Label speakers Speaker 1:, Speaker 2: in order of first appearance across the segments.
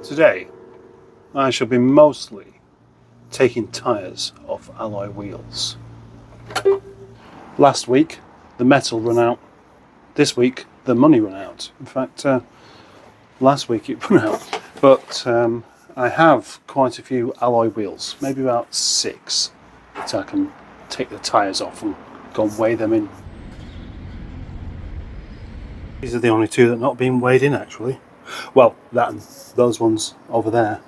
Speaker 1: Today I shall be mostly taking tyres off alloy wheels. Last week the metal ran out, this week the money ran out. In fact, last week it ran out, but I have quite a few alloy wheels, maybe about 6, that I can take the tyres off and go and weigh them in. These are the only 2 that are not being weighed in actually. Well, that and those ones over there.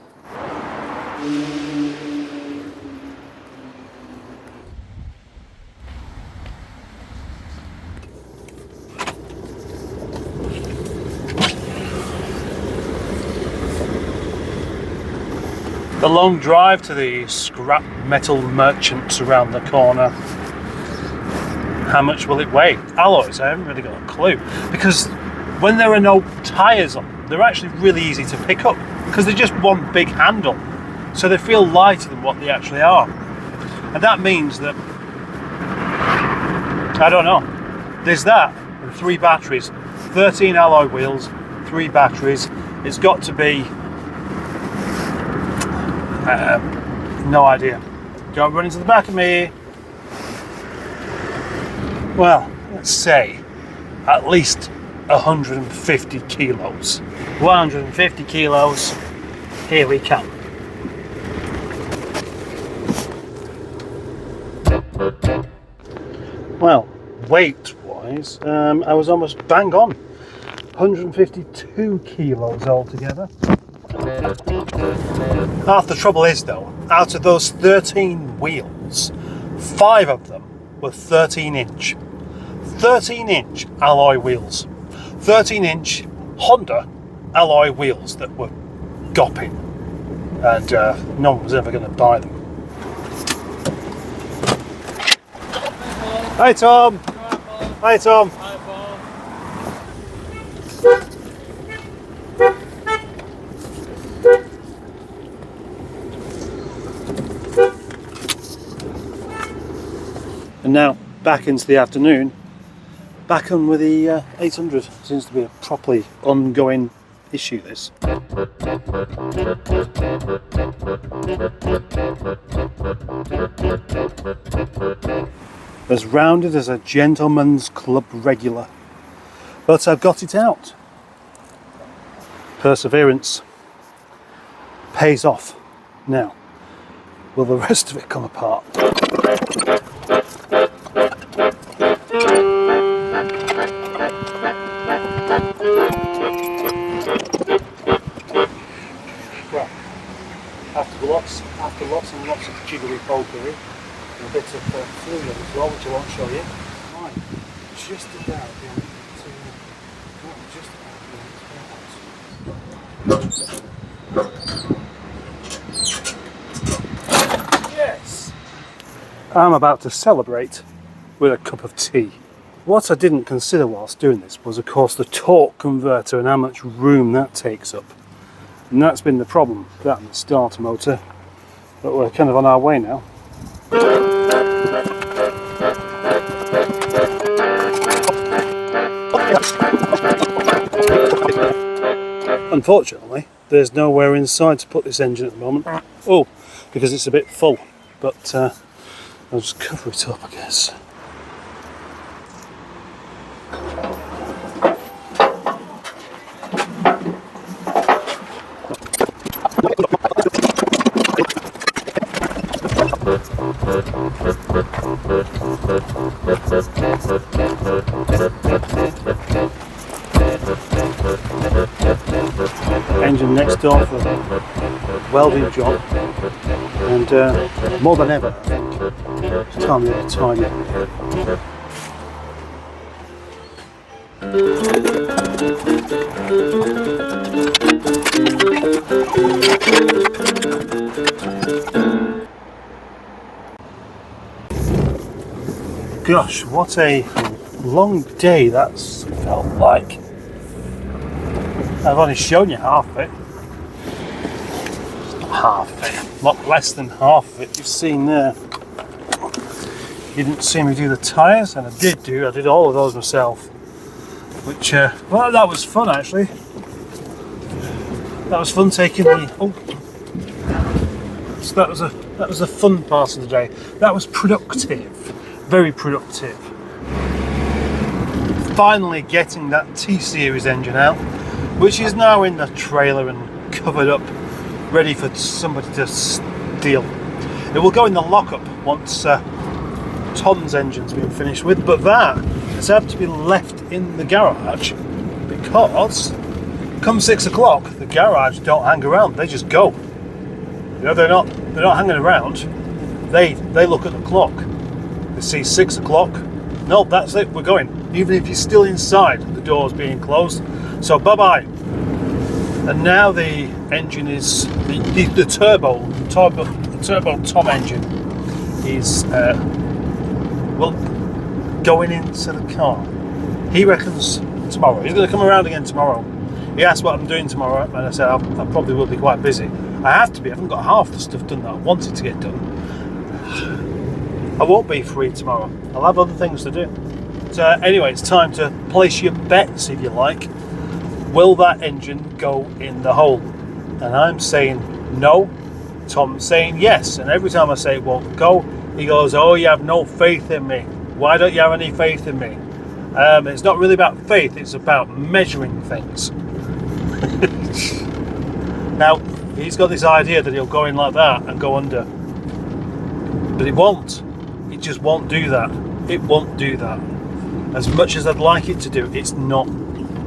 Speaker 1: The long drive to the scrap metal merchants around the corner. How much will it weigh? Alloys, I haven't really got a clue. Because when there are no tyres on, they're actually really easy to pick up because they're just one big handle. So they feel lighter than what they actually are. And that means that, I don't know, there's that, and 3 batteries, 13 alloy wheels, 3 batteries. It's got to be, no idea. Don't run into the back of me. Well, let's say at least 150 kilos. 150 kilos. Here we come. Well, weight-wise, I was almost bang on. 152 kilos altogether. Half the trouble is though, out of those 13 wheels, 5 of them were 13-inch. 13-inch alloy wheels. 13-inch Honda alloy wheels that were gopping. And no one was ever going to buy them. Hi Tom! Hi Tom! And now back into the afternoon, back on with the 800. Seems to be a properly ongoing issue, this. As rounded as a gentleman's club regular. But I've got it out. Perseverance pays off. Now, will the rest of it come apart? Well, after lots and lots of jiggly pokery and a bit of fluid as well, which I won't show you. Right, just about Yes! I'm about to celebrate with a cup of tea. What I didn't consider whilst doing this was of course the torque converter and how much room that takes up. And that's been the problem, that and the starter motor. But we're kind of on our way now. Unfortunately, there's nowhere inside to put this engine at the moment. Oh, because it's a bit full. But I'll just cover it up, I guess. Engine next door for a welding job, and more than ever, I think, it's time to get tidy up. Gosh, what a long day that's felt like. I've only shown you half of it. Half of it. A lot less than half of it you've seen there. You didn't see me do the tyres, and I did all of those myself. Which, well, that was fun actually. That was fun taking the. Oh, so that was a fun part of the day. That was productive, very productive. Finally getting that T-Series engine out, which is now in the trailer and covered up, ready for somebody to steal. It will go in the lockup once Tom's engine's been finished with, but that has had to be left in the garage because come 6 o'clock the garage don't hang around, they just go. You know, they're not hanging around. They look at the clock. They see 6 o'clock. No, that's it, we're going. Even if you're still inside, the door's being closed. So bye-bye. And now the engine is the turbo Tom engine is well, going into the car. He reckons tomorrow. He's going to come around again tomorrow. He asked what I'm doing tomorrow, and I said I probably will be quite busy. I have to be. I haven't got half the stuff done that I wanted to get done. I won't be free tomorrow. I'll have other things to do. So anyway, it's time to place your bets, if you like. Will that engine go in the hole? And I'm saying no. Tom's saying yes. And every time I say it won't go, he goes, "Oh, you have no faith in me. Why don't you have any faith in me?" It's not really about faith, it's about measuring things. Now, he's got this idea that he'll go in like that and go under. But it won't. It just won't do that. It won't do that. As much as I'd like it to do, it's not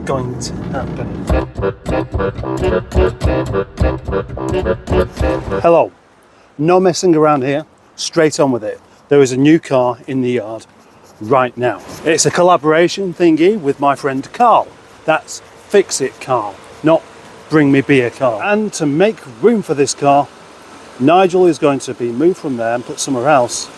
Speaker 1: going to happen. Hello. No messing around here. Straight on with it. There is a new car in the yard right now. It's a collaboration thingy with my friend Carl. That's Fix It Carl, not Bring Me Beer Carl. And to make room for this car, Nigel is going to be moved from there and put somewhere else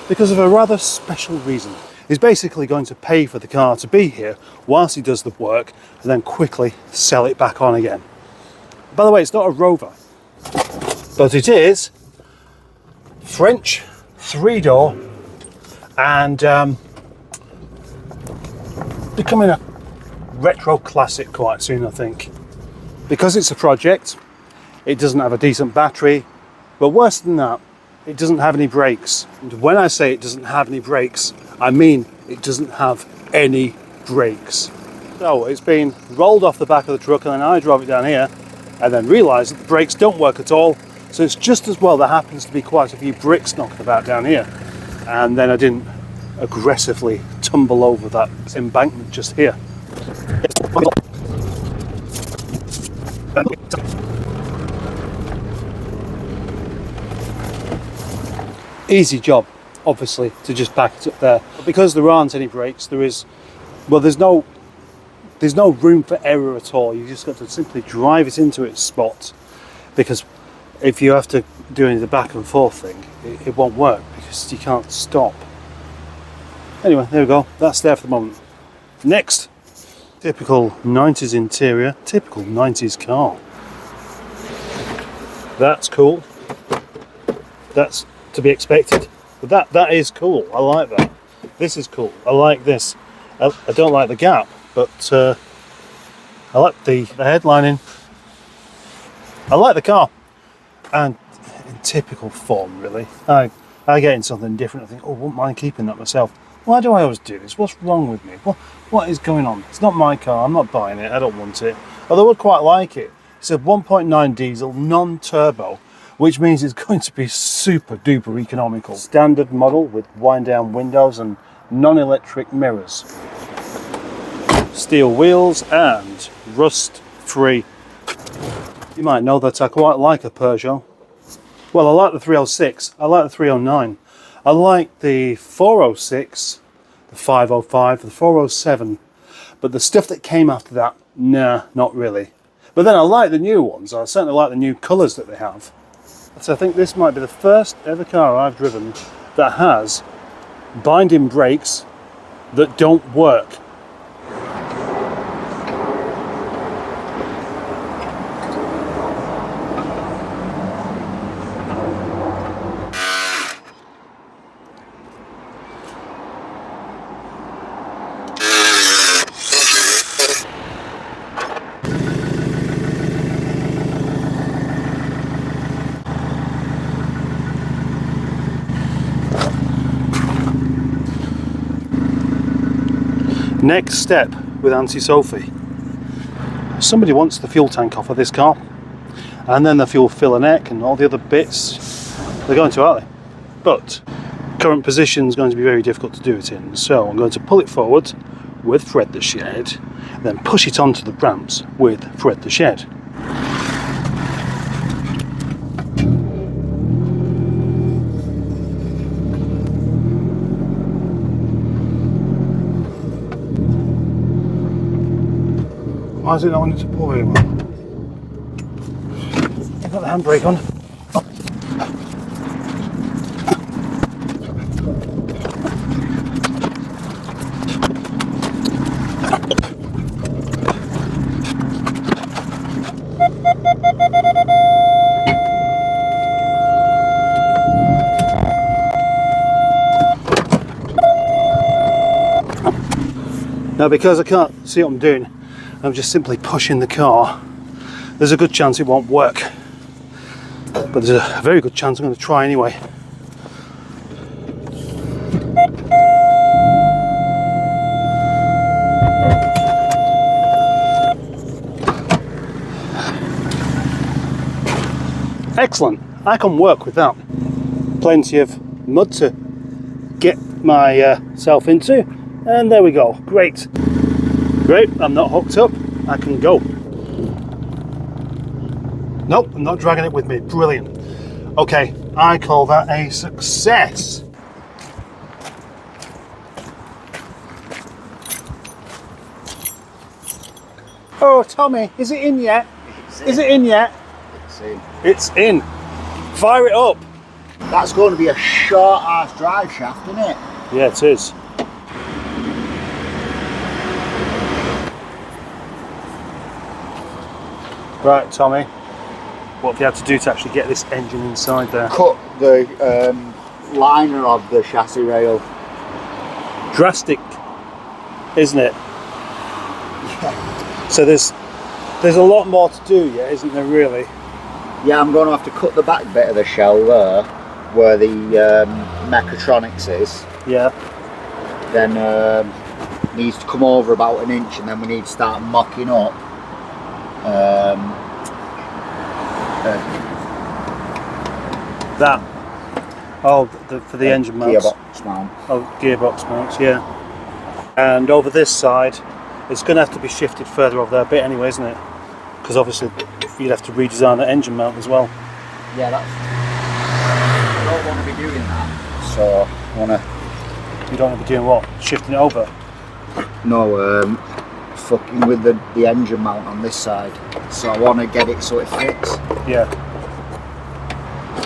Speaker 1: because of a rather special reason. He's basically going to pay for the car to be here whilst he does the work and then quickly sell it back on again. By the way, it's not a Rover, but it is French, 3-door, and becoming a retro classic quite soon, I think. Because it's a project, it doesn't have a decent battery, but worse than that, it doesn't have any brakes. And when I say it doesn't have any brakes, I mean it doesn't have any brakes. So it's been rolled off the back of the truck, and then I drove it down here and then realised that the brakes don't work at all. So it's just as well there happens to be quite a few bricks knocking about down here. And then I didn't aggressively tumble over that embankment just here. Easy job, obviously, to just back it up there. But because there aren't any brakes, there's no room for error at all. You just got to simply drive it into its spot, because if you have to do any of the back and forth thing, it won't work because you can't stop. Anyway, there we go. That's there for the moment. Next, typical 90s interior, typical 90s car. That's cool. That's to be expected. But that is cool. I like that. This is cool. I like this. I don't like the gap, but I like the headlining. I like the car. And in typical form, really. I get in something different. I think, oh, I wouldn't mind keeping that myself. Why do I always do this? What's wrong with me? What is going on? It's not my car. I'm not buying it. I don't want it. Although I would quite like it. It's a 1.9 diesel, non-turbo, which means it's going to be super duper economical. Standard model with wind down windows and non-electric mirrors. Steel wheels and rust-free. You might know that I quite like a Peugeot. Well, I like the 306, I like the 309, I like the 406, the 505, the 407, but the stuff that came after that, nah, not really. But then I like the new ones. I certainly like the new colours that they have. So I think this might be the first ever car I've driven that has binding brakes that don't work. Next step with Auntie Sophie. Somebody wants the fuel tank off of this car, and then the fuel filler neck and all the other bits, they're going to, aren't they? But current position is going to be very difficult to do it in, so I'm going to pull it forward with Fred the Shed, then push it onto the ramps with Fred the Shed. Why is it not wanting to pull very well? I've got the handbrake on. Now, because I can't see what I'm doing, I'm just simply pushing the car. There's a good chance it won't work, but there's a very good chance I'm going to try anyway. Excellent, I can work with that. Plenty of mud to get myself into, and there we go. Great. Great, I'm not hooked up, I can go. Nope, I'm not dragging it with me. Brilliant. Okay, I call that a success. Oh, Tommy, is it in yet? Is it in yet?
Speaker 2: It's in.
Speaker 1: It's in. Fire it up.
Speaker 2: That's going to be a short ass drive shaft, isn't it?
Speaker 1: Yeah, it is. Right, Tommy, what have you had to do to actually get this engine inside there?
Speaker 2: Cut the liner of the chassis rail.
Speaker 1: Drastic, isn't it?
Speaker 2: Yeah.
Speaker 1: So there's a lot more to do yet, isn't there, really?
Speaker 2: Yeah, I'm going to have to cut the back bit of the shell there, where the mechatronics is.
Speaker 1: Yeah.
Speaker 2: Then needs to come over about an inch, and then we need to start mocking up.
Speaker 1: That. Oh, for the engine mounts.
Speaker 2: Gearbox mount.
Speaker 1: Oh, gearbox mounts, yeah. And over this side, it's going to have to be shifted further over there a bit anyway, isn't it? Because obviously you'd have to redesign the engine mount as well.
Speaker 2: Yeah, that's. I don't want to be doing that. So I want to.
Speaker 1: You don't want to be doing what? Shifting it over?
Speaker 2: No, fucking with the engine mount on this side. So I want to get it so it fits.
Speaker 1: Yeah.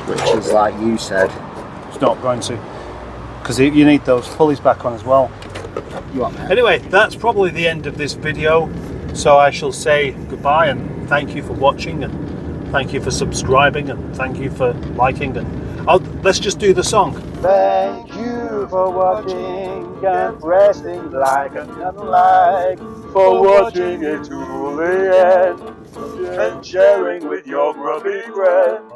Speaker 2: Which is like you said.
Speaker 1: It's not going to. Because you need those pulleys back on as well.
Speaker 2: You want that?
Speaker 1: Anyway, that's probably the end of this video. So I shall say goodbye and thank you for watching, and thank you for subscribing, and thank you for liking, and let's just do the song.
Speaker 3: Thank you for watching and resting like and unlike, for watching it to the end and sharing with your grubby friend.